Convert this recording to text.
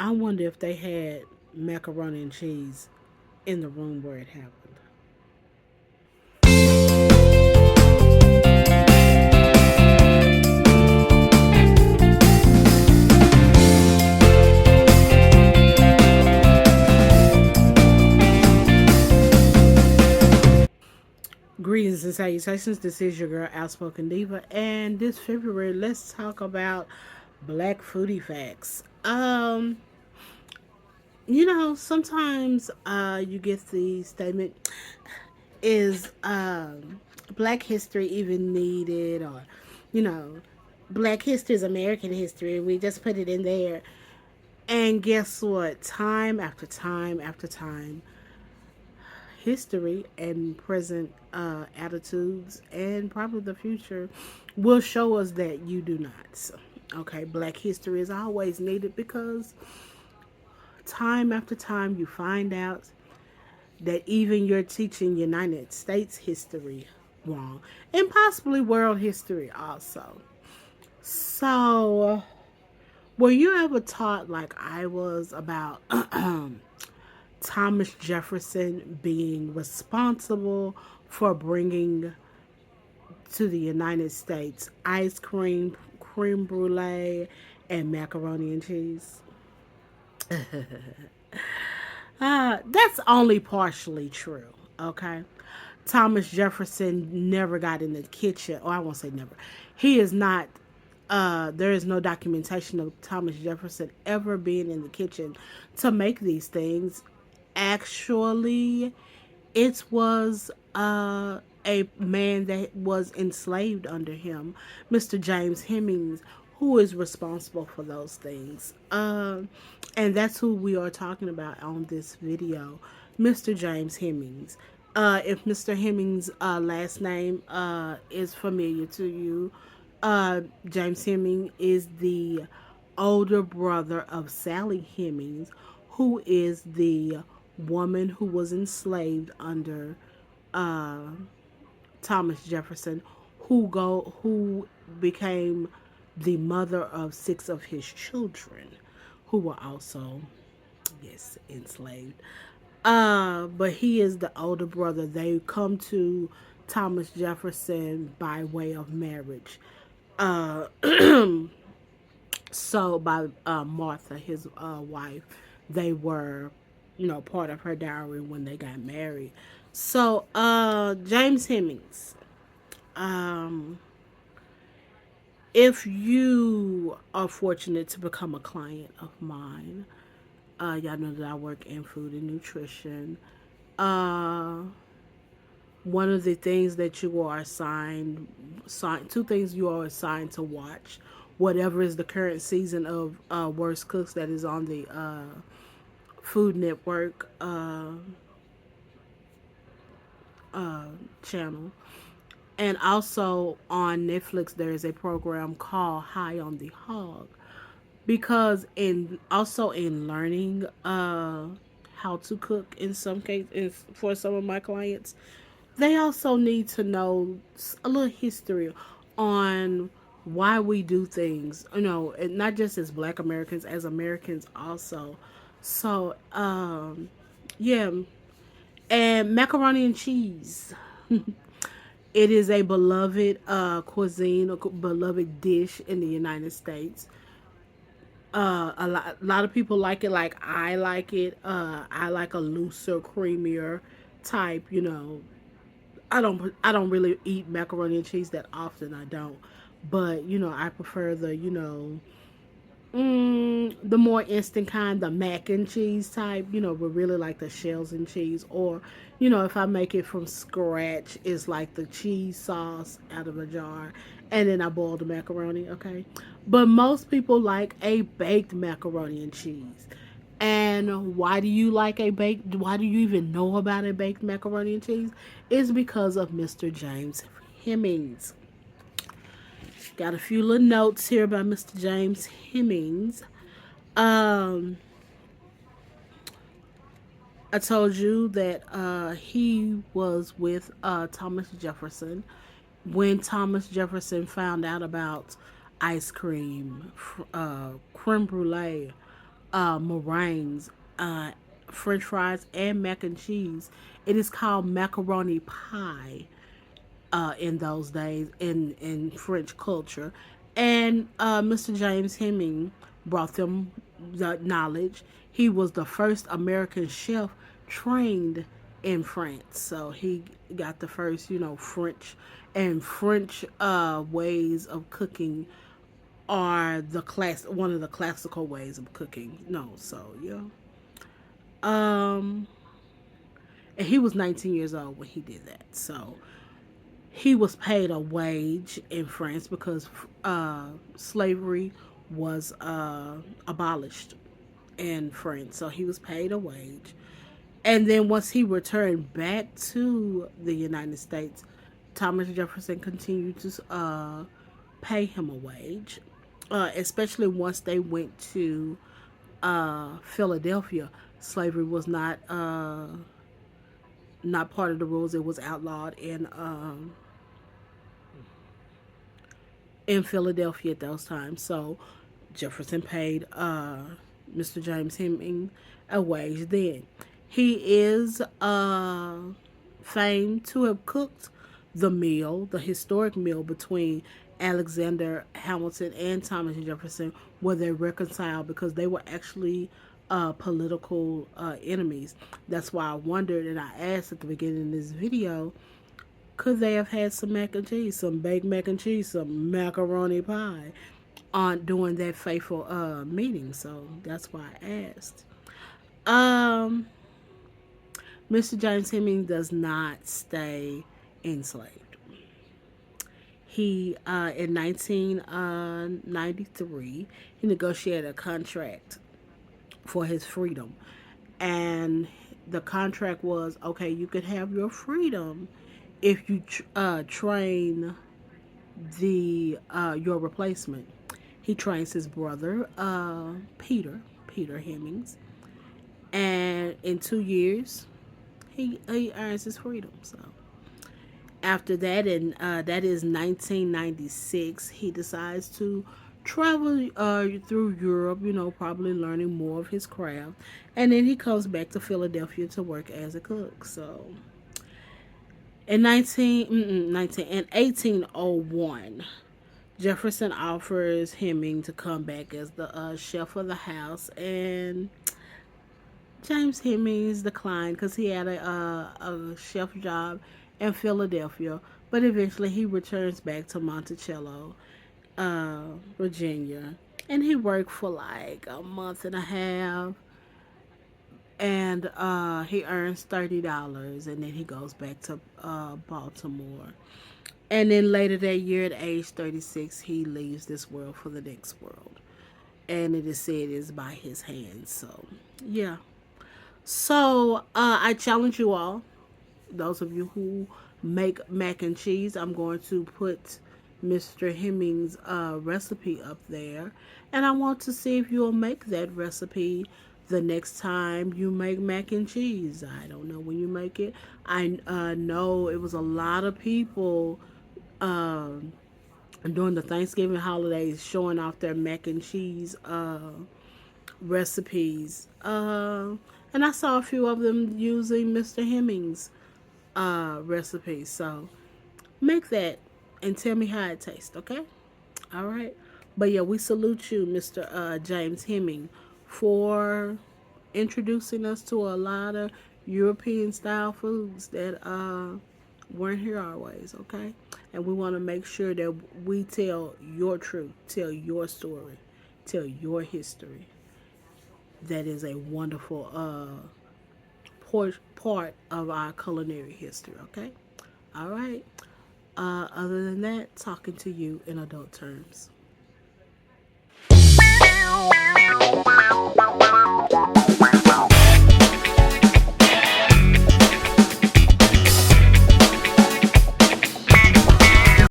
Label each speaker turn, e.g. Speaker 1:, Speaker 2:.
Speaker 1: I wonder if they had macaroni and cheese in the room where it happened. Greetings and salutations. This is your girl, Outspoken Diva, and this February, let's talk about Black Foodie facts. Sometimes you get the statement, is Black history even needed, or you know, Black history is American history. We just put it in there, and guess what? Time after time after time, history and present attitudes and probably the future will show us that you do not. Okay, Black history is always needed because time after time you find out that even you're teaching United States history wrong and possibly world history also. So, were you ever taught like I was about Thomas Jefferson being responsible for bringing to the United States ice cream, creme brulee, and macaroni and cheese? That's only partially true, okay? Thomas Jefferson never got in the kitchen, or I won't say never. He is not, there is no documentation of Thomas Jefferson ever being in the kitchen to make these things. Actually, it was a man that was enslaved under him, Mr. James Hemings, who is responsible for those things. And that's who we are talking about on this video, Mr. James Hemings. If Mr. Hemings' last name is familiar to you, James Hemings is the older brother of Sally Hemings, who is the woman who was enslaved under uh, Thomas Jefferson, who became the mother of six of his children, who were also, yes, enslaved. But he is the older brother. They come to Thomas Jefferson by way of marriage. Uh, so by Martha, his wife, they were, part of her dowry when they got married. So James Hemings, um, if you are fortunate to become a client of mine, y'all know that I work in food and nutrition. Uh, One of the things that you are two things you are assigned to watch, whatever is the current season of Worst Cooks that is on the Food Network uh, channel. And also on Netflix, there is a program called High on the Hog. Because in learning how to cook in some cases for some of my clients, they also need to know a little history on why we do things, and not just as Black Americans, as Americans also. So, yeah, and macaroni and cheese. It is a beloved cuisine, a beloved dish in the United States. A lot of people like it like I like it. I like a looser, creamier type. I don't really eat macaroni and cheese that often. I don't, but I prefer the more instant kind, the mac and cheese type. But really like the shells and cheese, or if I make it from scratch, it's like the cheese sauce out of a jar, and then I boil the macaroni. Okay, but most people like a baked macaroni and cheese. And why do you like a baked? Why do you even know about a baked macaroni and cheese? It's because of Mr. James Hemings. Got a few little notes here about Mr. James Hemings. Um, I told you that he was with Thomas Jefferson when Thomas Jefferson found out about ice cream, creme brulee, meringues, uh, French fries, and mac and cheese. It is called macaroni pie in those days in French culture. And Mr. James Heming brought them the knowledge. He was the first American chef trained in France. So he got the first, French and French ways of cooking are one of the classical ways of cooking. No, so yeah. Um and he was 19 years old when he did that. So he was paid a wage in France because slavery was abolished in France. So he was paid a wage. And then once he returned back to the United States, Thomas Jefferson continued to pay him a wage, especially once they went to Philadelphia. Slavery was not part of the rules. It was outlawed in Philadelphia at those times. So Jefferson paid Mr. James Heming a wage then. He is famed to have cooked the historic meal between Alexander Hamilton and Thomas Jefferson, where they reconciled because they were actually political enemies. That's why I wondered and I asked at the beginning of this video, could they have had some mac and cheese, some baked mac and cheese, some macaroni pie on during that fateful meeting? So that's why I asked. Um, Mr. James Heming does not stay enslaved. He in 1993 he negotiated a contract for his freedom, and the contract was okay. You could have your freedom if you train the your replacement. He trains his brother, Peter Hemmings, and in 2 years, he earns his freedom. So after that, and that is 1996, he decides to travel through Europe. Probably learning more of his craft, and then he comes back to Philadelphia to work as a cook. So in 1801, Jefferson offers Heming to come back as the chef of the house, and James Hemings declined because he had a chef job in Philadelphia. But eventually, he returns back to Monticello, Virginia, and he worked for like a month and a half, and he earns $30, and then he goes back to Baltimore. And then later that year, at age 36, he leaves this world for the next world. And it is said is by his hands. So, yeah. So, I challenge you all, those of you who make mac and cheese, I'm going to put Mr. Hemming's recipe up there. And I want to see if you'll make that recipe the next time you make mac and cheese. I don't know when you make it. I know it was a lot of people um, during the Thanksgiving holidays showing off their mac and cheese recipes. And I saw a few of them using Mr. Hemming's recipe. So make that and tell me how it tastes, okay? All right. But yeah, we salute you, Mr. James Hemming, for introducing us to a lot of European style foods that weren't here always, okay? And we want to make sure that we tell your truth, tell your story, tell your history. That is a wonderful part of our culinary history, okay? All right. Other than that, talking to you in adult terms.